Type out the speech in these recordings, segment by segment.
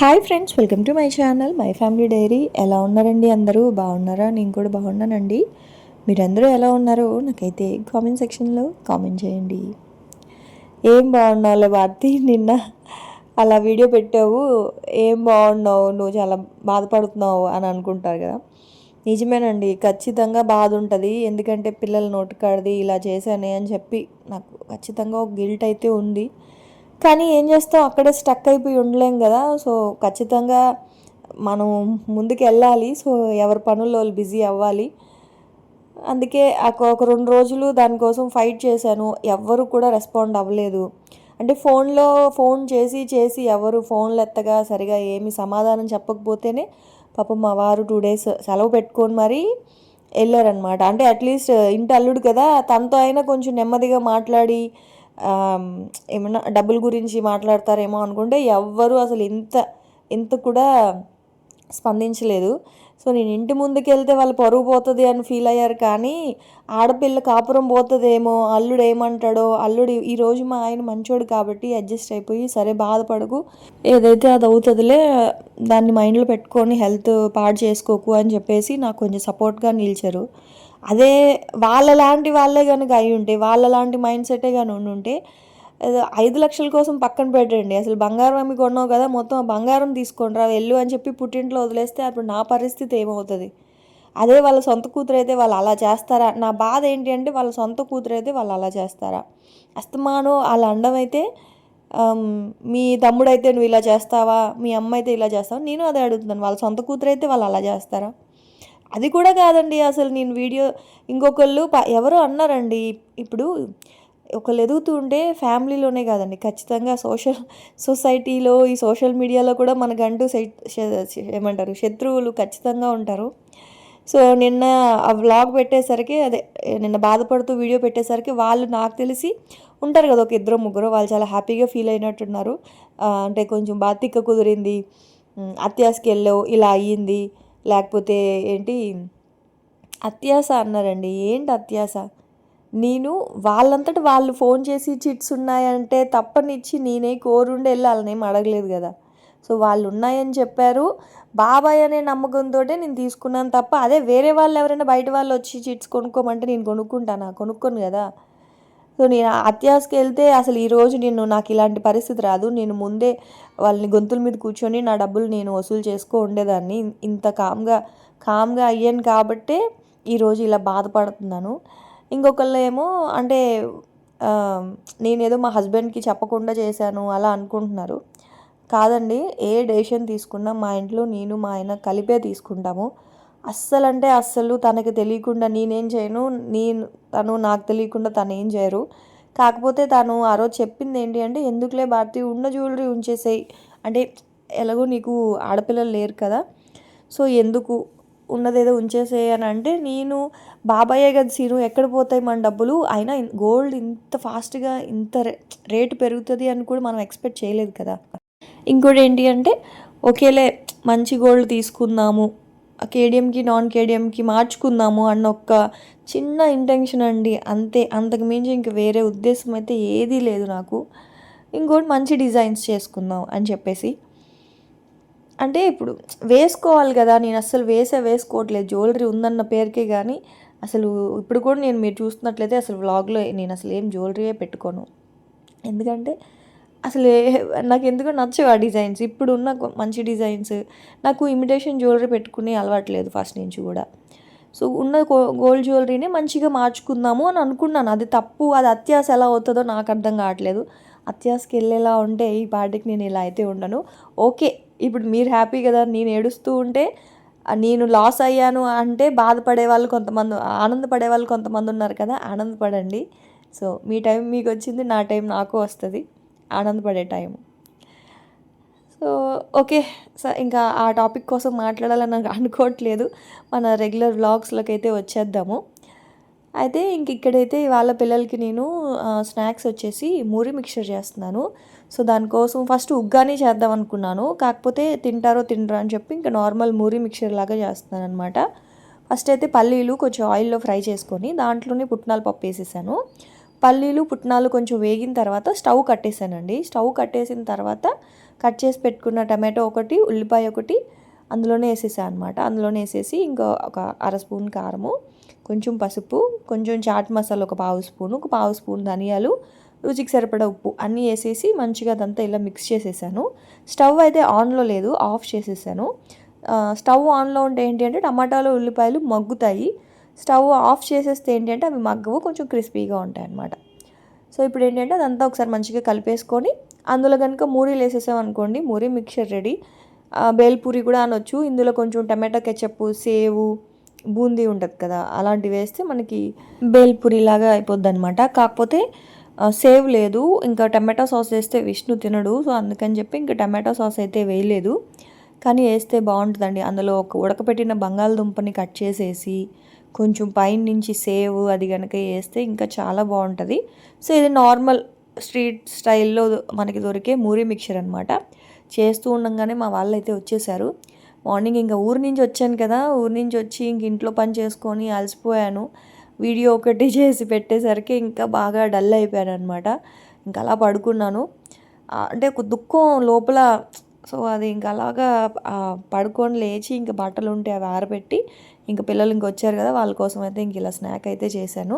Hi friends, welcome to my channel my family dairy. ఎలా ఉన్నారండి? అందరూ బాగున్నారా? నేను కూడా బాగున్నానండి. మీరందరూ ఎలా ఉన్నారో నాకైతే కామెంట్ సెక్షన్లో కామెంట్ చేయండి. ఏం బాగున్నావులే భారతి, నిన్న అలా వీడియో పెట్టావు, ఏం బాగున్నావు, నువ్వు చాలా బాధపడుతున్నావు అని అనుకుంటారు కదా. నిజమేనండి, ఖచ్చితంగా బాధ ఉంటుంది. ఎందుకంటే పిల్లల నోటికాడిది ఇలా చేశానే అని చెప్పి నాకు ఖచ్చితంగా ఒక గిల్ట్ అయితే ఉంది. కానీ ఏం చేస్తాం, అక్కడే స్టక్ అయిపోయి ఉండలేం కదా. సో ఖచ్చితంగా మనం ముందుకు వెళ్ళాలి. సో ఎవరి పనుల్లో వాళ్ళు బిజీ అవ్వాలి. అందుకే ఒక 2 రోజులు దానికోసం ఫైట్ చేశాను. ఎవ్వరు కూడా రెస్పాండ్ అవ్వలేదు. అంటే ఫోన్ చేసి చేసి ఎవరు ఫోన్లు ఎత్తగా సరిగా ఏమి సమాధానం చెప్పకపోతేనే పాపం మా వారు 2 days సెలవు పెట్టుకొని మరీ వెళ్ళారనమాట. అంటే అట్లీస్ట్ ఇంటి అల్లుడు కదా, తనతో అయినా కొంచెం నెమ్మదిగా మాట్లాడి ఏమన్నా డబ్బుల గురించి మాట్లాడతారేమో అనుకుంటే ఎవ్వరూ అసలు ఇంత కూడా స్పందించలేదు. సో నేను ఇంటి ముందుకెళ్తే వాళ్ళు పరువు పోతుంది అని ఫీల్ అయ్యారు. కానీ ఆడపిల్ల కాపురం పోతుందేమో, అల్లుడు ఏమంటాడో, అల్లుడు ఈరోజు మా ఆయన మంచోడు కాబట్టి అడ్జస్ట్ అయిపోయి సరే బాధపడకు, ఏదైతే అది అవుతుందిలే, దాన్ని మైండ్లో పెట్టుకొని హెల్త్ పాడు చేసుకోకు అని చెప్పేసి నాకు కొంచెం సపోర్ట్గా నిలిచారు. అదే వాళ్ళలాంటి వాళ్ళే కనుక అయి ఉంటే, వాళ్ళలాంటి మైండ్ సెటే కానీ ఉండుంటే 5 లక్షల కోసం పక్కన పెట్టండి, అసలు బంగారం అమ్మి కొన్నావు కదా, మొత్తం ఆ బంగారం తీసుకొని రా వెళ్ళు అని చెప్పి పుట్టింట్లో వదిలేస్తే అప్పుడు నా పరిస్థితి ఏమవుతుంది? అదే వాళ్ళ సొంత కూతురు అయితే వాళ్ళు అలా చేస్తారా? నా బాధ ఏంటి అంటే వాళ్ళ సొంత కూతురు అయితే వాళ్ళు అలా చేస్తారా? అస్తమానం వాళ్ళ అండం అయితే మీ తమ్ముడైతే నువ్వు ఇలా చేస్తావా, మీ అమ్మ అయితే ఇలా చేస్తావా? నేను అదే అడుగుతున్నాను, వాళ్ళ సొంత కూతురు అయితే వాళ్ళు అలా చేస్తారా? అది కూడా కాదండి, అసలు నేను వీడియో ఇంకొకళ్ళు ఎవరో అన్నారండి. ఇప్పుడు ఒకళ్ళు ఎదుగుతూ ఉంటే ఫ్యామిలీలోనే కాదండి, ఖచ్చితంగా సొసైటీలో ఈ సోషల్ మీడియాలో కూడా మనకంటూ ఏమంటారు శత్రువులు ఖచ్చితంగా ఉంటారు. సో నిన్న ఆ వ్లాగ్ పెట్టేసరికి, అదే నిన్న బాధపడుతూ వీడియో పెట్టేసరికి వాళ్ళు నాకు తెలిసి ఉంటారు కదా, ఒక 2-3 వాళ్ళు చాలా హ్యాపీగా ఫీల్ అయినట్టున్నారు. అంటే కొంచెం బాతిక్క కుదిరింది, అత్యాసకి వెళ్ళావు ఇలా అయ్యింది, లేకపోతే ఏంటి అత్యాస అన్నారండి. ఏంటి అత్యాస? నేను వాళ్ళంతట వాళ్ళు ఫోన్ చేసి చిట్స్ ఉన్నాయంటే తప్పనిచ్చి నేనే కోరుండి వెళ్ళి వాళ్ళనేం అడగలేదు కదా. సో వాళ్ళు ఉన్నాయని చెప్పారు, బాబాయ్ అనే నమ్మకంతో నేను తీసుకున్నాను తప్ప, అదే వేరే వాళ్ళు ఎవరైనా బయట వాళ్ళు వచ్చి చిట్స్ కొనుక్కోమంటే నేను కొనుక్కోను కదా. సో నేను అత్యాసకి వెళ్తే అసలు ఈరోజు నాకు ఇలాంటి పరిస్థితి రాదు. నేను ముందే వాళ్ళని గొంతుల మీద కూర్చొని నా డబ్బులు నేను వసూలు చేసుకో ఉండేదాన్ని. ఇంత కామ్గా అయ్యాను కాబట్టే ఈరోజు ఇలా బాధపడుతున్నాను. ఇంకొకళ్ళు ఏమో అంటే నేనేదో మా హస్బెండ్కి చెప్పకుండా చేశాను అలా అనుకుంటున్నారు. కాదండి, ఏ డెసిషన్ తీసుకున్నా మా ఇంట్లో నేను మా ఆయన కలిపే తీసుకుంటాము. అస్సలు తనకి తెలియకుండా నేనేం చేయను, తను నాకు తెలియకుండా తను ఏం చేయరు. కాకపోతే తను ఆ రోజు చెప్పింది ఏంటి అంటే, ఎందుకులే భారతి ఉన్న జ్యువెలరీ ఉంచేసేయి, అంటే ఎలాగో నీకు ఆడపిల్లలు లేరు కదా, సో ఎందుకు ఉన్నదేదో ఉంచేసేయి అని అంటే, నేను బాబాయే కదా సీను, ఎక్కడ పోతాయి మన డబ్బులు, అయినా గోల్డ్ ఇంత ఫాస్ట్గా ఇంత రేటు పెరుగుతుంది అని కూడా మనం ఎక్స్పెక్ట్ చేయలేదు కదా. ఇంకోటి ఏంటి అంటే, ఒకేలే మంచి గోల్డ్ తీసుకుందాము, కేడిఎంకి నాన్ కేడిఎంకి మార్చుకుందాము అన్న ఒక చిన్న ఇంటెన్షన్ అండి, అంతే. అంతకు మించి ఇంక వేరే ఉద్దేశం అయితే ఏదీ లేదు నాకు. ఇంకోటి మంచి డిజైన్స్ చేసుకుందాం అని చెప్పేసి, అంటే ఇప్పుడు వేసుకోవాలి కదా, నేను అస్సలు వేసుకోవట్లేదు జ్యువెలరీ ఉందన్న పేరుకే. కానీ అసలు ఇప్పుడు కూడా మీరు చూస్తున్నట్లయితే అసలు వ్లాగ్లో నేను అసలు ఏం జ్యువెలరీయే పెట్టుకోను. ఎందుకంటే అసలు నాకు ఎందుకో నచ్చవు ఆ డిజైన్స్. ఇప్పుడు ఉన్న మంచి డిజైన్స్, నాకు ఇమిటేషన్ జ్యువెలరీ పెట్టుకునే అలవాట్లేదు ఫస్ట్ నుంచి కూడా. సో ఉన్న గోల్డ్ జ్యువెలరీనే మంచిగా మార్చుకుందాము అని అనుకున్నాను. అది తప్పు, అది అత్యాస ఎలా అవుతుందో నాకు అర్థం కావట్లేదు. అత్యాసకి వెళ్ళేలా ఉంటే ఈ పార్టీకి నేను ఇలా అయితే ఉండను. ఓకే, ఇప్పుడు మీరు హ్యాపీ కదా, నేను ఏడుస్తూ ఉంటే, నేను లాస్ అయ్యాను అంటే బాధపడే వాళ్ళు కొంతమంది, ఆనందపడే వాళ్ళు కొంతమంది ఉన్నారు కదా, ఆనందపడండి. సో మీ టైం మీకు వచ్చింది, నా టైం నాకు వస్తుంది, ఆనందపడే టైం. సో ఓకే, ఇంకా ఆ టాపిక్ కోసం మాట్లాడాలని నాకు అనుకోవట్లేదు. మన రెగ్యులర్ వ్లాగ్స్లోకి అయితే వచ్చేద్దాము. అయితే ఇక్కడైతే వాళ్ళ పిల్లలకి నేను స్నాక్స్ వచ్చేసి మూరి మిక్చర్ చేస్తున్నాను. సో దానికోసం ఫస్ట్ ఉగ్గాని చేద్దాం అనుకున్నాను, కాకపోతే తింటారో తినరో అని చెప్పి ఇంకా నార్మల్ మూరి మిక్చర్ లాగా చేస్తున్నాను అనమాట. ఫస్ట్ అయితే పల్లీలు కొంచెం ఆయిల్లో ఫ్రై చేసుకొని దాంట్లోనే పుట్నాల పప్పు వేసేసాను. పల్లీలు పుట్నాలు కొంచెం వేగిన తర్వాత స్టవ్ కట్టేసానండి. స్టవ్ కట్టేసిన తర్వాత కట్ చేసి పెట్టుకున్న టమాటో ఒకటి, ఉల్లిపాయ ఒకటి అందులోనే వేసేసాను అనమాట. అందులోనే వేసేసి ఇంకా ఒక అర స్పూన్ కారము, కొంచెం పసుపు, కొంచెం చాట్ మసాలా ఒక పావు స్పూను, ఒక పావు స్పూన్ ధనియాలు, రుచికి సరిపడా ఉప్పు అన్నీ వేసేసి మంచిగా అదంతా ఇలా మిక్స్ చేసేసాను. స్టవ్ అయితే ఆన్లో లేదు, ఆఫ్ చేసేసాను. స్టవ్ ఆన్లో ఉంటే ఏంటి అంటే టమాటాలు ఉల్లిపాయలు మగ్గుతాయి. స్టవ్ ఆఫ్ చేసేస్తే ఏంటి అంటే అవి మగ్గవు, కొంచెం క్రిస్పీగా ఉంటాయి అన్నమాట. సో ఇప్పుడు ఏంటంటే అదంతా ఒకసారి మంచిగా కలిపేసుకొని అందులో కనుక మూరీలు వేసేసామనుకోండి, మూరీ మిక్చర్ రెడీ. బేల్పూరి కూడా అనొచ్చు. ఇందులో కొంచెం టమాటా కెచప్, సేవు, బూందీ ఉంటుంది కదా, అలాంటివి వేస్తే మనకి బేల్పూరి లాగా అయిపోద్ది అనమాట. కాకపోతే సేవ్ లేదు, ఇంకా టమాటో సాస్ వేస్తే విష్ణు తినడు. సో అందుకని చెప్పి ఇంకా టమాటో సాస్ అయితే వేయలేదు, కానీ వేస్తే బాగుంటుందండి. అందులో ఒక ఉడకపెట్టిన బంగాళదుంపని కట్ చేసేసి కొంచెం పైన నుంచి సేవ్ అది కనుక వేస్తే ఇంకా చాలా బాగుంటుంది. సో ఇది నార్మల్ స్ట్రీట్ స్టైల్లో మనకి దొరికే మూరీ మిక్చర్ అనమాట. చేస్తూ ఉండగానే మా వాళ్ళు అయితే వచ్చేసారు. మార్నింగ్ ఇంకా ఊరి నుంచి వచ్చాను కదా, ఊరి నుంచి వచ్చి ఇంక ఇంట్లో పని చేసుకొని అలసిపోయాను. వీడియో ఒకటి చేసి పెట్టేసరికి ఇంకా బాగా డల్ అయిపోయాను అనమాట. ఇంకా అలా పడుకున్నాను. అంటే ఒక దుఃఖం లోపల. సో అది ఇంకా అలాగా పడుకొని లేచి ఇంకా బట్టలు ఉంటే అవి ఆరబెట్టి ఇంకా పిల్లలు ఇంక వచ్చారు కదా, వాళ్ళ కోసం అయితే ఇంక ఇలా స్నాక్ అయితే చేశాను.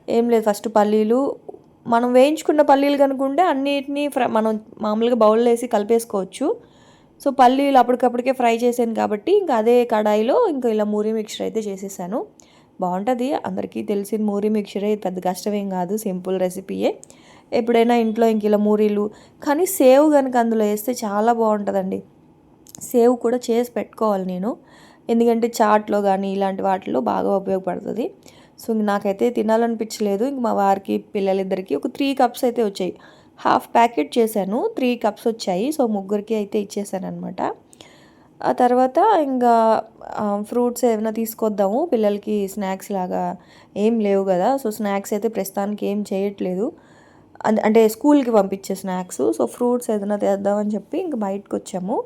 ఏం లేదు, ఫస్ట్ పల్లీలు మనం వేయించుకున్న పల్లీలు కనుకుంటే అన్నిటినీ మనం మామూలుగా బౌల్లో వేసి కలిపేసుకోవచ్చు. సో పల్లీలు అప్పటికప్పటికే ఫ్రై చేశాను కాబట్టి ఇంకా అదే కడాయిలో ఇంకా ఇలా మూరీ మిక్చర్ అయితే చేసేసాను. బాగుంటుంది, అందరికీ తెలిసిన మూరీ మిక్చరే, పెద్ద కష్టమేం కాదు, సింపుల్ రెసిపీయే. ఎప్పుడైనా ఇంట్లో ఇంక ఇలా మూరీలు, కానీ సేవ్ కనుక అందులో వేస్తే చాలా బాగుంటుందండి. సేవ్ కూడా చేసి పెట్టుకోవాలి నేను, ఎందుకంటే చాట్లో కానీ ఇలాంటి వాటిల్లో బాగా ఉపయోగపడుతుంది. సో నాకైతే తినాలనిపించలేదు. ఇంక మా వారికి పిల్లలిద్దరికి ఒక 3 కప్స్ అయితే వచ్చాయి. హాఫ్ ప్యాకెట్ చేశాను, 3 కప్స్ వచ్చాయి. సో ముగ్గురికి అయితే ఇచ్చేసాను అనమాట. ఆ తర్వాత ఇంకా ఫ్రూట్స్ ఏమైనా తీసుకొద్దాము పిల్లలకి, స్నాక్స్ లాగా ఏం లేవు కదా. సో స్నాక్స్ అయితే ప్రస్తుతానికి ఏం చేయట్లేదు, అంటే స్కూల్కి పంపించే స్నాక్స్. సో ఫ్రూట్స్ ఏదైనా తెద్దామని చెప్పి ఇంక బయటకు వచ్చాము.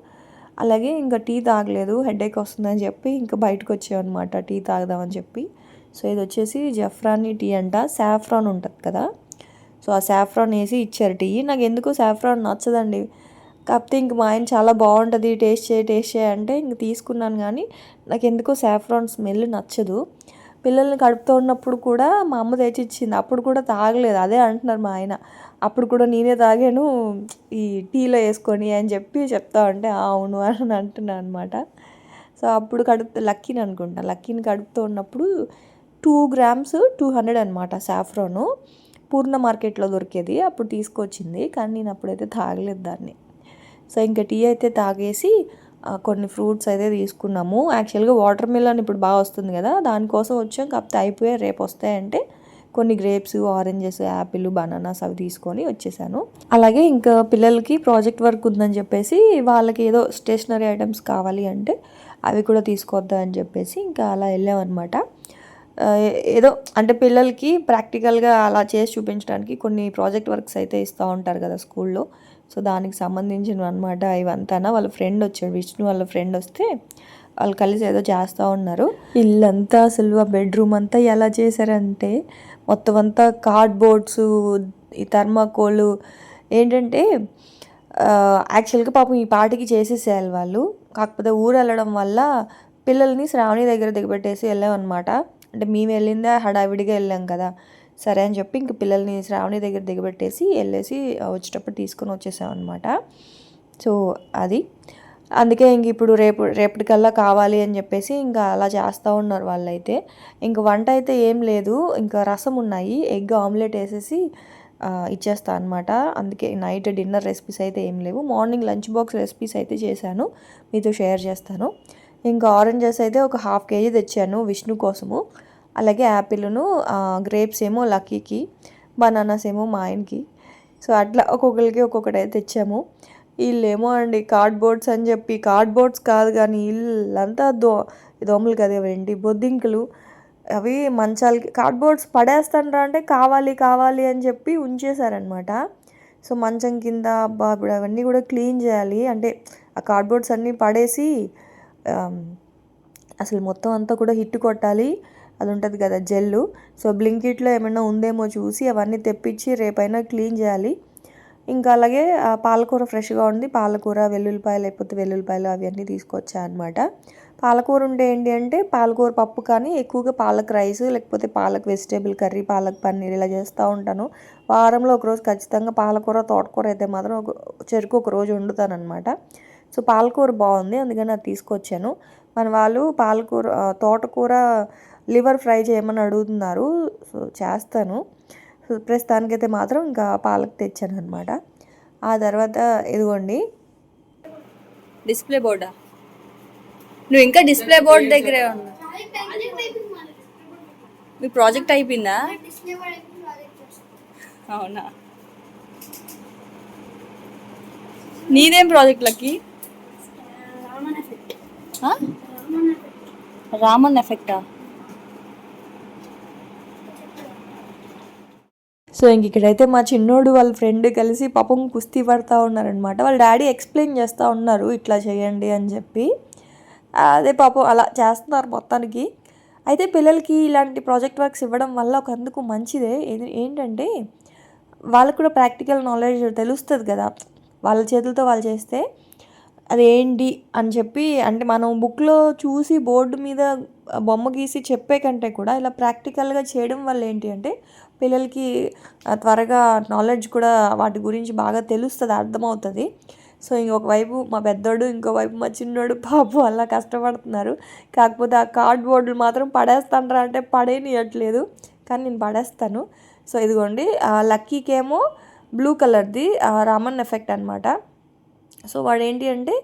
అలాగే ఇంకా టీ తాగలేదు, హెడేక్ వస్తుందని చెప్పి ఇంకా బయటకు వచ్చామన్నమాట టీ తాగదామని చెప్పి. సో ఇది వచ్చేసి జఫ్రానీ టీ అంట, సాఫ్రాన్ ఉంటుంది కదా, సో ఆ సాఫ్రాన్ వేసి ఇచ్చారు టీ. నాకు ఎందుకో సాఫ్రాన్ నచ్చదండి, కాకపోతే ఇంక మా ఆయన చాలా బాగుంటుంది టేస్ట్ చేయి అంటే ఇంక తీసుకున్నాను. కానీ నాకు ఎందుకో సాఫ్రాన్ స్మెల్ నచ్చదు. పిల్లల్ని కడుపుతూ ఉన్నప్పుడు కూడా మా అమ్మ తెచ్చిచ్చింది, అప్పుడు కూడా తాగలేదు. అదే అంటున్నారు మా ఆయన, అప్పుడు కూడా నేనే తాగాను ఈ టీలో వేసుకొని అని చెప్పి చెప్తా ఉంటే అవును అని అంటున్నాను అనమాట. సో అప్పుడు లక్కీని అనుకుంటా, లక్కీని కడుపుతూ ఉన్నప్పుడు 2 grams 200 అనమాట సాఫ్రాను, పూర్ణ మార్కెట్లో దొరికేది, అప్పుడు తీసుకొచ్చింది. కానీ నేను అప్పుడైతే తాగలేదు దాన్ని. సో ఇంకా టీ అయితే తాగేసి కొన్ని ఫ్రూట్స్ అయితే తీసుకున్నాము. యాక్చువల్గా వాటర్ మిలన్ ఇప్పుడు బాగా వస్తుంది కదా, దానికోసం వచ్చాం. కాకపోతే అయిపోయాయి, రేపు వస్తాయంటే కొన్ని గ్రేప్స్, ఆరెంజెస్, యాపిల్, బనానాస్ అవి తీసుకొని వచ్చేసాను. అలాగే ఇంకా పిల్లలకి ప్రాజెక్ట్ వర్క్ ఉందని చెప్పేసి వాళ్ళకి ఏదో స్టేషనరీ ఐటమ్స్ కావాలి అంటే అవి కూడా తీసుకొద్దాం అని చెప్పేసి ఇంకా అలా వెళ్ళామన్నమాట. ఏదో అంటే పిల్లలకి ప్రాక్టికల్గా అలా చేసి చూపించడానికి కొన్ని ప్రాజెక్ట్ వర్క్స్ అయితే ఇస్తూ ఉంటారు కదా స్కూల్లో. సో దానికి సంబంధించినవి అనమాట ఇవంతా. వాళ్ళ ఫ్రెండ్ వచ్చాడు, విష్ణు వాళ్ళ ఫ్రెండ్ వస్తే వాళ్ళు కలిసి ఏదో చేస్తూ ఉన్నారు. ఇల్లంతా అసలు ఆ బెడ్రూమ్ అంతా ఎలా చేశారంటే మొత్తం అంతా కార్డ్బోర్డ్స్, ఈ థర్మాకోలు ఏంటంటే యాక్చువల్గా పాపం ఈ పాటికి చేసేసేయాలి వాళ్ళు. కాకపోతే ఊరు వెళ్ళడం వల్ల పిల్లల్ని శ్రావణి దగ్గర దిగబెట్టేసి వెళ్ళామన్నమాట. అంటే మేము వెళ్ళిందే హడావిడిగా వెళ్ళాం కదా, సరే అని చెప్పి ఇంక పిల్లల్ని శ్రావణి దగ్గర దిగబెట్టేసి వెళ్ళేసి వచ్చేటప్పుడు తీసుకొని వచ్చేసామన్నమాట. సో అది అందుకే ఇంక ఇప్పుడు రేపటికల్లా కావాలి అని చెప్పేసి ఇంకా అలా చేస్తూ ఉన్నారు వాళ్ళైతే. ఇంక వంట అయితే ఏం లేదు, ఇంకా రసం ఉన్నాయి, ఎగ్ ఆమ్లెట్ వేసేసి ఇచ్చేస్తా అనమాట. అందుకే నైట్ డిన్నర్ రెసిపీస్ అయితే ఏం లేవు. మార్నింగ్ లంచ్ బాక్స్ రెసిపీస్ అయితే చేశాను, మీతో షేర్ చేస్తాను. ఇంకా ఆరెంజెస్ అయితే ఒక 1/2 kg తెచ్చాను విష్ణు కోసము. అలాగే యాపిల్ను, గ్రేప్స్ ఏమో లక్కీకి, బనానాస్ ఏమో మా ఆయనకి. సో అట్లా ఒక్కొక్కరికి ఒక్కొక్కటి అయితే తెచ్చాము. వీళ్ళేమో అండి కార్డ్బోర్డ్స్ అని చెప్పి, కార్డ్బోర్డ్స్ కాదు కానీ ఇల్లంతా దోమలు కదా, ఏంటి బొద్దింకలు, అవి మంచాలకి కార్డ్బోర్డ్స్ పడేస్తాండ్రా అంటే కావాలి అని చెప్పి ఉంచేశారనమాట. సో మంచం కింద ఇప్పుడు అవన్నీ కూడా క్లీన్ చేయాలి, అంటే ఆ కార్డ్బోర్డ్స్ అన్నీ పడేసి అసలు మొత్తం అంతా కూడా హిట్ కొట్టాలి. అది ఉంటుంది కదా జెల్లు. సో బ్లింకిట్లో ఏమైనా ఉందేమో చూసి అవన్నీ తెప్పించి రేపైనా క్లీన్ చేయాలి. ఇంకా అలాగే పాలకూర ఫ్రెష్గా ఉంది, పాలకూర వెల్లుల్లిపాయలు లేకపోతే వెల్లుల్లిపాయలు అవన్నీ తీసుకొచ్చా అనమాట. పాలకూర ఉంటే ఏంటి అంటే పాలకూర పప్పు, కానీ ఎక్కువగా పాలక్ రైస్ లేకపోతే పాలక్ వెజిటేబుల్ కర్రీ, పాలక్ పన్నీర్ ఇలా చేస్తూ ఉంటాను. వారంలో ఒకరోజు ఖచ్చితంగా పాలకూర తోటకూర అయితే మాత్రం చెరుకు ఒక రోజు వండుతాను అనమాట. సో పాలకూర బాగుంది, అందుకని అది తీసుకొచ్చాను. మన వాళ్ళు పాలకూర తోటకూర లివర్ ఫ్రై చేయమని అడుగుతున్నారు. సో చేస్తాను. సో ప్రస్తుతానికైతే మాత్రం ఇంకా పాలక్ తెచ్చాను అనమాట. ఆ తర్వాత ఇదిగోండి డిస్ప్లే బోర్డా. నువ్వు ఇంకా డిస్ప్లే బోర్డ్ దగ్గరే ఉన్నా. మీ ప్రాజెక్ట్ అయిపోయిందా? అవునా, నీదేం ప్రాజెక్ట్ లకి? రామన్ ఎఫెక్టా? సో ఇంక ఇక్కడైతే మా చిన్నోడు వాళ్ళ ఫ్రెండ్ కలిసి పాపం కుస్తీ పడతా ఉన్నారనమాట. వాళ్ళ డాడీ ఎక్స్ప్లెయిన్ చేస్తూ ఉన్నారు ఇట్లా చేయండి అని చెప్పి. అదే పాపం అలా చేస్తున్నారు మొత్తానికి. అయితే పిల్లలకి ఇలాంటి ప్రాజెక్ట్ వర్క్స్ ఇవ్వడం వల్ల ఒక అందుకు మంచిదే. ఏంటంటే వాళ్ళకు కూడా ప్రాక్టికల్ నాలెడ్జ్ తెలుస్తుంది కదా, వాళ్ళ చేతులతో వాళ్ళు చేస్తే అది ఏంటి అని చెప్పి. అంటే మనం బుక్లో చూసి బోర్డు మీద బొమ్మ గీసి చెప్పే కంటే కూడా ఇలా ప్రాక్టికల్గా చేయడం వల్ల ఏంటి అంటే పిల్లలకి త్వరగా నాలెడ్జ్ కూడా వాటి గురించి బాగా తెలుస్తుంది, అర్థమవుతుంది. సో ఇంకొకవైపు మా పెద్దోడు, ఇంకోవైపు మా చిన్నోడు పాపం అలా కష్టపడుతున్నారు. కాకపోతే ఆ కార్డ్ బోర్డులు మాత్రం పడేస్తానరా అంటే పడేయట్లేదు, కానీ నేను పడేస్తాను. సో ఇదిగోండి లక్కీకేమో బ్లూ కలర్ది రామన్ ఎఫెక్ట్ అనమాట. సో వాడు ఏంటి అంటే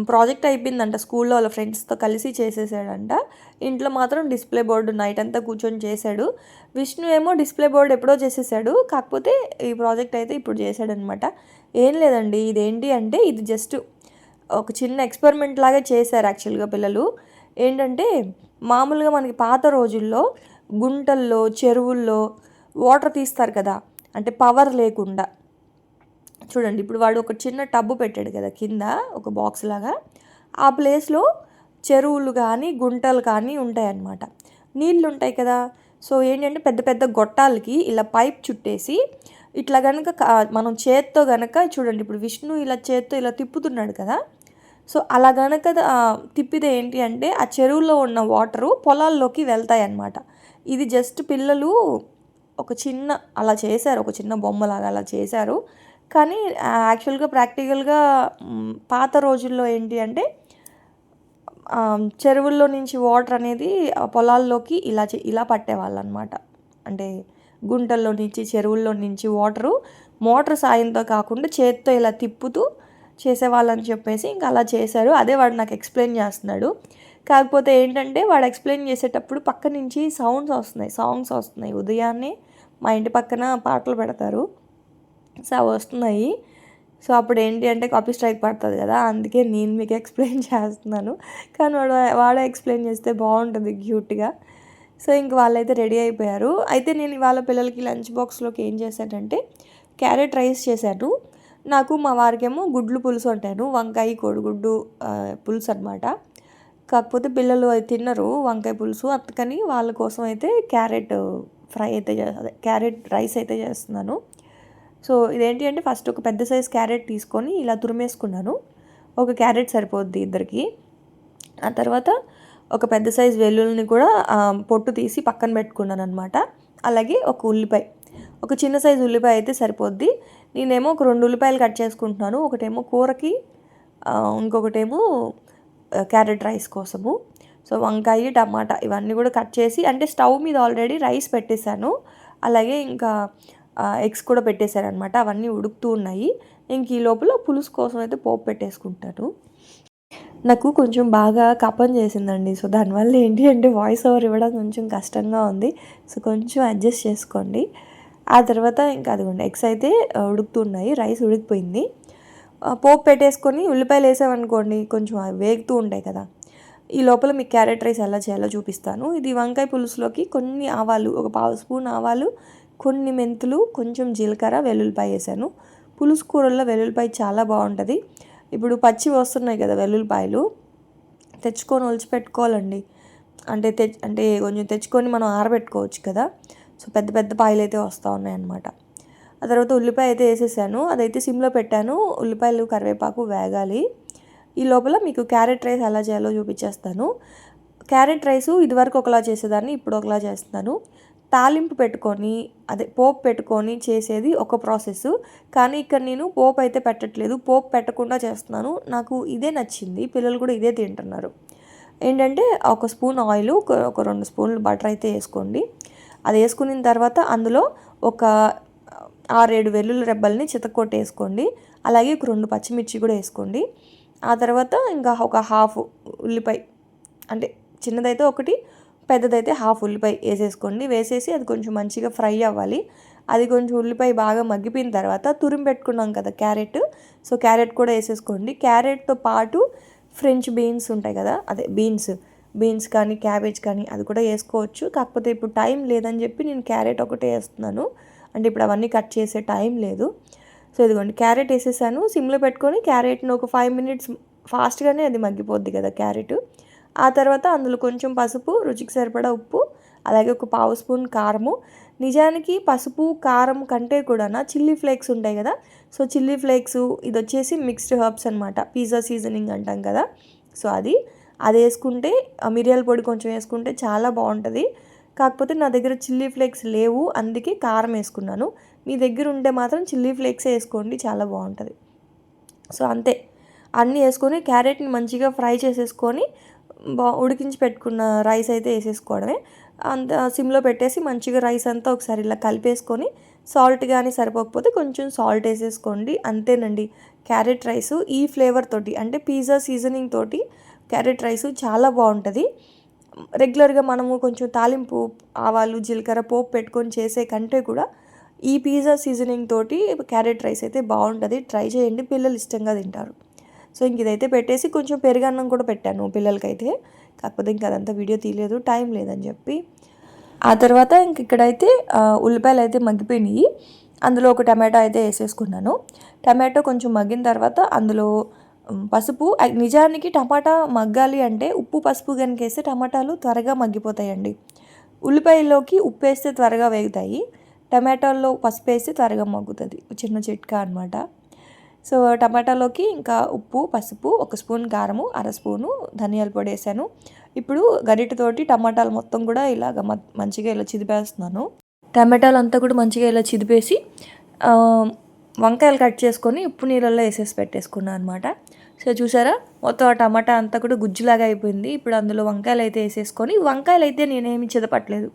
ప్రాజెక్ట్ అయిపోయిందంట, స్కూల్లో వాళ్ళ ఫ్రెండ్స్తో కలిసి చేసేసాడంట. ఇంట్లో మాత్రం డిస్ప్లే బోర్డు నైట్ అంతా కూర్చొని చేశాడు. విష్ణు ఏమో డిస్ప్లే బోర్డు ఎప్పుడో చేసేసాడు, కాకపోతే ఈ ప్రాజెక్ట్ అయితే ఇప్పుడు చేశాడనమాట. ఏం లేదండి, ఇదేంటి అంటే ఇది జస్ట్ ఒక చిన్న ఎక్స్పెరిమెంట్ లాగా చేశారు యాక్చువల్గా పిల్లలు. ఏంటంటే మామూలుగా మనకి పాత రోజుల్లో గుంటల్లో చెరువుల్లో వాటర్ తీస్తారు కదా, అంటే పవర్ లేకుండా. చూడండి ఇప్పుడు వాడు ఒక చిన్న టబ్బు పెట్టాడు కదా కింద, ఒక బాక్స్ లాగా. ఆ ప్లేస్లో చెరువులు కానీ గుంటలు కానీ ఉంటాయన్నమాట, నీళ్ళు ఉంటాయి కదా. సో ఏంటంటే పెద్ద పెద్ద గొట్టాలకి ఇలా పైప్ చుట్టేసి ఇట్లా కనుక మనం చేత్తో కనుక చూడండి, ఇప్పుడు విష్ణు ఇలా చేత్తో ఇలా తిప్పుతున్నాడు కదా. సో అలా కనుక తిప్పితే ఏంటి అంటే ఆ చెరువులో ఉన్న వాటరు పొలాల్లోకి వెళ్తాయి అన్నమాట. ఇది జస్ట్ పిల్లలు ఒక చిన్న అలా చేశారు, ఒక చిన్న బొమ్మలాగా అలా చేశారు. కానీ యాక్చువల్గా ప్రాక్టికల్గా పాత రోజుల్లో ఏంటి అంటే చెరువుల్లో నుంచి వాటర్ అనేది పొలాల్లోకి ఇలా పట్టేవాళ్ళు అనమాట. అంటే గుంటల్లో నుంచి చెరువుల్లో నుంచి మోటార్ సాయంతో కాకుండా చేత్తో ఇలా తిప్పుతూ చేసేవాళ్ళని చెప్పేసి ఇంకా అలా చేశారు. అదే వాడు నాకు ఎక్స్ప్లెయిన్ చేస్తున్నాడు. కాకపోతే ఏంటంటే వాడు ఎక్స్ప్లెయిన్ చేసేటప్పుడు పక్క నుంచి సాంగ్స్ వస్తున్నాయి. ఉదయాన్నే మా ఇంటి పక్కన పాటలు పెడతారు, సో అవి వస్తున్నాయి. సో అప్పుడు ఏంటి అంటే కాపీ స్ట్రైక్ పడుతుంది కదా, అందుకే నేను మీకు ఎక్స్ప్లెయిన్ చేస్తున్నాను. కానీ వాడే ఎక్స్ప్లెయిన్ చేస్తే బాగుంటుంది క్యూట్గా. సో ఇంక వాళ్ళైతే రెడీ అయిపోయారు. అయితే నేను ఇవాళ పిల్లలకి లంచ్ బాక్స్లోకి ఏం చేశానంటే క్యారెట్ రైస్ చేశాను. నాకు మా వారికేమో గుడ్లు పులుసు అంటాను, వంకాయ కోడిగుడ్డు పులుసు అనమాట. కాకపోతే పిల్లలు అయితే తిన్నరు వంకాయ పులుసు, అందుకని వాళ్ళ కోసం అయితే క్యారెట్ రైస్ అయితే చేస్తున్నాను. సో ఇదేంటి అంటే ఫస్ట్ ఒక పెద్ద సైజ్ క్యారెట్ తీసుకొని ఇలా తురిమేసుకున్నాను. ఒక క్యారెట్ సరిపోద్ది ఇద్దరికి. ఆ తర్వాత ఒక పెద్ద సైజ్ వెల్లుల్లిని కూడా పొట్టు తీసి పక్కన పెట్టుకున్నాను అనమాట. అలాగే ఒక చిన్న సైజు ఉల్లిపాయ అయితే సరిపోద్ది. నేనేమో ఒక 2 ఉల్లిపాయలు కట్ చేసుకుంటున్నాను, ఒకటేమో కూరకి, ఇంకొకటేమో క్యారెట్ రైస్ కోసము. సో వంకాయ టమాటా ఇవన్నీ కూడా కట్ చేసి, అంటే స్టవ్ మీద ఆల్రెడీ రైస్ పెట్టేశాను, అలాగే ఇంకా ఎగ్స్ కూడా పెట్టేశాను అనమాట. అవన్నీ ఉడుకుతూ ఉన్నాయి. ఇంక ఈ లోపల పులుసు కోసం అయితే పోపు పెట్టేసుకుంటాను. నాకు కొంచెం బాగా కపం చేసిందండి. సో దానివల్ల ఏంటి అంటే వాయిస్ ఓవర్ ఇవ్వడం కొంచెం కష్టంగా ఉంది. సో కొంచెం అడ్జస్ట్ చేసుకోండి. ఆ తర్వాత ఇంకా అదిగోండి ఎగ్స్ అయితే ఉడుకుతున్నాయి, రైస్ ఉడికిపోయింది. పోపు పెట్టేసుకొని ఉల్లిపాయలు వేసామనుకోండి కొంచెం అవి వేగుతూ ఉంటాయి కదా. ఈ లోపల మీకు క్యారెట్ రైస్ ఎలా చేయాలో చూపిస్తాను. ఇది వంకాయ పులుసులోకి కొన్ని ఆవాలు, ఒక 1/2 స్పూన్ ఆవాలు, కొన్ని మెంతులు, కొంచెం జీలకర్ర, వెల్లుల్లిపాయ వేసాను. పులుసు కూరల్లో వెల్లుల్లిపాయ చాలా బాగుంటుంది. ఇప్పుడు పచ్చి వస్తున్నాయి కదా వెల్లుల్లిపాయలు, తెచ్చుకొని ఒలిచి పెట్టుకోవాలండి. అంటే కొంచెం తెచ్చుకొని మనం ఆరబెట్టుకోవచ్చు కదా. సో పెద్ద పెద్ద పాయలు అయితే వస్తూ ఉన్నాయన్నమాట. ఆ తర్వాత ఉల్లిపాయ అయితే వేసేసాను, అదైతే సిమ్లో పెట్టాను. ఉల్లిపాయలు కరివేపాకు వేగాలి. ఈ లోపల మీకు క్యారెట్ రైస్ ఎలా చేయాలో చూపించేస్తాను. క్యారెట్ రైసు ఇదివరకు ఒకలా చేసేదాన్ని, ఇప్పుడు ఒకలా చేస్తున్నాను. తాలింపు పెట్టుకొని పోపు పెట్టుకొని చేసేది ఒక ప్రాసెస్, కానీ ఇక్కడ నేను పోపు అయితే పెట్టట్లేదు, పోపు పెట్టకుండా చేస్తున్నాను. నాకు ఇదే నచ్చింది, పిల్లలు కూడా ఇదే తింటున్నారు. ఏంటంటే ఒక స్పూన్ ఆయిల్, ఒక 2 స్పూన్లు బటర్ అయితే వేసుకోండి. అది వేసుకున్న తర్వాత అందులో ఒక 6-7 వెల్లుల్లి రెబ్బల్ని చితక్కొట్టేసుకోండి. అలాగే ఒక 2 పచ్చిమిర్చి కూడా వేసుకోండి. ఆ తర్వాత ఇంకా ఒక హాఫ్ ఉల్లిపాయ, అంటే చిన్నదైతే ఒకటి, పెద్దదైతే హాఫ్ ఉల్లిపాయ వేసేసుకోండి. వేసేసి అది కొంచెం మంచిగా ఫ్రై అవ్వాలి. అది కొంచెం ఉల్లిపాయ బాగా మగ్గిపోయిన తర్వాత తురిమి పెట్టుకున్నాం కదా క్యారెట్, సో క్యారెట్ కూడా వేసేసుకోండి. క్యారెట్తో పాటు ఫ్రెంచ్ బీన్స్ ఉంటాయి కదా, అదే బీన్స్ కానీ క్యాబేజ్ కానీ అది కూడా వేసుకోవచ్చు. కాకపోతే ఇప్పుడు టైం లేదని చెప్పి నేను క్యారెట్ ఒకటే వేస్తున్నాను, అంటే ఇప్పుడు అవన్నీ కట్ చేసే టైం లేదు. సో ఇదిగోండి క్యారెట్ వేసేసాను. సిమ్లో పెట్టుకొని క్యారెట్ను ఒక 5 మినిట్స్ ఫాస్ట్గానే అది మగ్గిపోద్ది కదా క్యారెట్. ఆ తర్వాత అందులో కొంచెం పసుపు, రుచికి సరిపడా ఉప్పు, అలాగే ఒక 1/2 స్పూన్ కారము. నిజానికి పసుపు కారం కంటే కూడా చిల్లీ ఫ్లేక్స్ ఉంటాయి కదా, సో చిల్లీ ఫ్లేక్స్ ఇది వచ్చేసి మిక్స్డ్ హర్బ్స్ అనమాట, పిజ్జా సీజనింగ్ అంటాం కదా. సో అది వేసుకుంటే, మిరియాల పొడి కొంచెం వేసుకుంటే చాలా బాగుంటుంది. కాకపోతే నా దగ్గర చిల్లీ ఫ్లేక్స్ లేవు, అందుకే కారం వేసుకున్నాను. మీ దగ్గర ఉంటే మాత్రం చిల్లీ ఫ్లేక్స్ వేసుకోండి, చాలా బాగుంటుంది. సో అంతే, అన్నీ వేసుకొని క్యారెట్ని మంచిగా ఫ్రై చేసేసుకొని ఉడికించి పెట్టుకున్న రైస్ అయితే వేసేసుకోవడమే. అంత సిమ్లో పెట్టేసి మంచిగా రైస్ అంతా ఒకసారి ఇలా కలిపేసుకొని, సాల్ట్ కానీ సరిపోకపోతే కొంచెం సాల్ట్ వేసేసుకోండి. అంతేనండి, క్యారెట్ రైసు ఈ ఫ్లేవర్ తోటి, అంటే పిజ్జా సీజనింగ్ తోటి క్యారెట్ రైసు చాలా బాగుంటుంది. రెగ్యులర్గా మనము కొంచెం తాలింపు, ఆవాలు జీలకర్ర పోపు పెట్టుకొని చేసే కంటే కూడా ఈ పిజ్జా సీజనింగ్ తోటి క్యారెట్ రైస్ అయితే బాగుంటుంది. ట్రై చేయండి, పిల్లలు ఇష్టంగా తింటారు. సో ఇంక ఇదైతే పెట్టేసి కొంచెం పెరుగన్నం కూడా పెట్టాను పిల్లలకైతే, కాకపోతే ఇంక అదంతా వీడియో తీయలేదు, టైం లేదని చెప్పి. ఆ తర్వాత ఇంక ఇక్కడైతే ఉల్లిపాయలు అయితే మగ్గిపోయినాయి. అందులో ఒక టమాటో అయితే వేసేసుకున్నాను. టమాటో కొంచెం మగ్గిన తర్వాత అందులో పసుపు, నిజానికి టమాటా మగ్గాలి అంటే ఉప్పు పసుపు కనుక వేస్తే టమాటాలు త్వరగా మగ్గిపోతాయండి. ఉల్లిపాయల్లోకి ఉప్పు వేస్తే త్వరగా వేగుతాయి, టమాటాల్లో పసుపు వేస్తే త్వరగా మగ్గుతుంది. చిన్న చిట్కా అనమాట. సో టమాటాలోకి ఇంకా ఉప్పు పసుపు, 1 స్పూన్ కారము, 1/2 స్పూను ధనియాల పొడి వేసాను. ఇప్పుడు గరిటెతోటి టమాటాలు మొత్తం కూడా ఇలాగ మంచిగా ఇలా చిదిపేస్తున్నాను. టమాటాలు అంతా కూడా మంచిగా ఇలా చిదిపేసి వంకాయలు కట్ చేసుకొని ఉప్పు నీళ్ళల్లో వేసేసి పెట్టేసుకున్నాను అనమాట. సో చూసారా, మొత్తం ఆ టమాటా అంతా కూడా గుజ్జులాగా అయిపోయింది. ఇప్పుడు అందులో వంకాయలు అయితే వేసేసుకొని, వంకాయలు అయితే నేనేమి చిదపట్లేదు,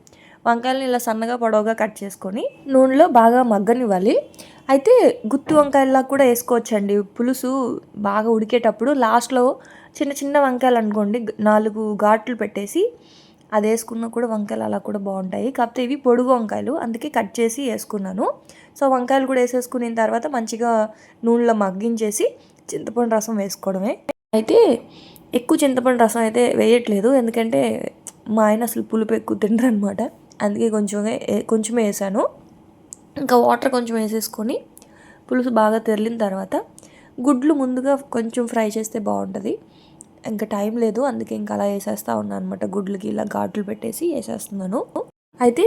వంకాయలని ఇలా సన్నగా పొడవుగా కట్ చేసుకొని నూనెలో బాగా మగ్గనివ్వాలి. అయితే గుత్తి వంకాయల్లా కూడా వేసుకోవచ్చండి. పులుసు బాగా ఉడికేటప్పుడు లాస్ట్లో చిన్న చిన్న వంకాయలు అనుకోండి 4 ఘాట్లు పెట్టేసి అది వేసుకున్నా కూడా వంకాయలు అలా కూడా బాగుంటాయి. కాకపోతే ఇవి పొడుగు వంకాయలు, అందుకే కట్ చేసి వేసుకున్నాను. సో వంకాయలు కూడా వేసేసుకున్న తర్వాత మంచిగా నూనెలో మగ్గించేసి చింతపండు రసం వేసుకోవడమే. అయితే ఎక్కువ చింతపండు రసం అయితే వేయట్లేదు, ఎందుకంటే మా ఆయన అసలు పులుపు ఎక్కువ తింటారు అనమాట, అందుకే కొంచెమే వేసాను. ఇంకా వాటర్ కొంచెం వేసేసుకొని పులుసు బాగా తెరిలిన తర్వాత గుడ్లు ముందుగా కొంచెం ఫ్రై చేస్తే బాగుంటుంది. ఇంకా టైం లేదు, అందుకే ఇంకా అలా వేసేస్తూ ఉన్నాను అనమాట. గుడ్లకి ఇలా ఘాట్లు పెట్టేసి వేసేస్తున్నాను. అయితే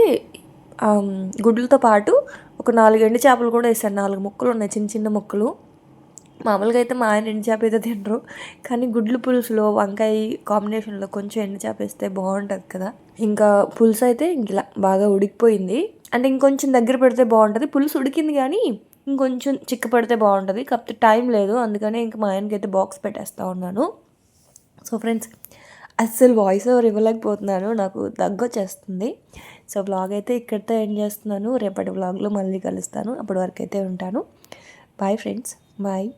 గుడ్లతో పాటు ఒక 4 ఎండు చేపలు కూడా వేసాను. 4 ముక్కలు ఉన్నాయి, చిన్న చిన్న ముక్కలు. మామూలుగా అయితే మా ఆయన ఎండు చేప అయితే తినరు, కానీ గుడ్లు పులుసులో వంకాయ కాంబినేషన్లో కొంచెం ఎండు చేప వేస్తే బాగుంటుంది కదా. ఇంకా పులుసు అయితే ఇలా బాగా ఉడికిపోయింది, అంటే ఇంకొంచెం దగ్గర పెడితే బాగుంటుంది. పులుసు ఉడికింది కానీ ఇంకొంచెం చిక్క పడితే బాగుంటుంది, కాకపోతే టైం లేదు, అందుకనే ఇంకా మా ఆయనకి అయితే బాక్స్ పెట్టేస్తూ ఉన్నాను. సో ఫ్రెండ్స్, అస్సలు వాయిస్ ఓవర్ ఇవ్వలేకపోతున్నాను, నాకు దగ్గొచ్చేస్తుంది. సో వ్లాగ్ అయితే ఇక్కడితో ఎండ్ చేస్తున్నాను. రేపటి వ్లాగ్లో మళ్ళీ కలుస్తాను, అప్పటి వరకు అయితే ఉంటాను. Bye friends, bye.